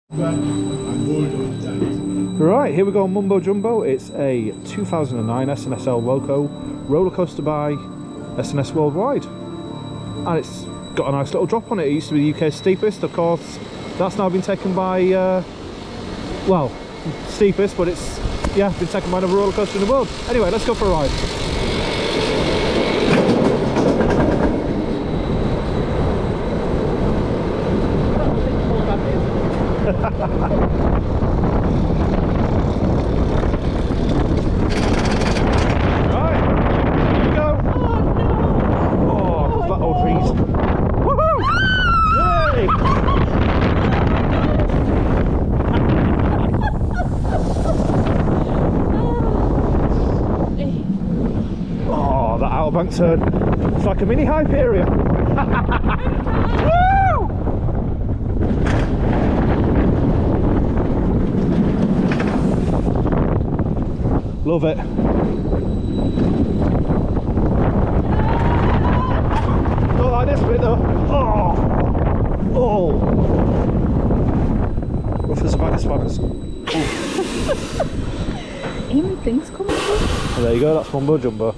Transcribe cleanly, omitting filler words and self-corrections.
Right, here we go on Mumbo Jumbo. It's a 2009 S&S El Loco roller coaster by S&S Worldwide, and it's got a nice little drop on it. It used to be the UK's steepest, of course. That's now been taken by, well, steepest, but it's, yeah, been taken by another roller coaster in the world. Anyway, let's go for a ride. Bank turn. It's like a mini Hyperion. Woo! Love it. Not like this bit though. Oh! Oh! Rough as a bag of spanners. Anything's coming up. There you go, that's Mumbo Jumbo.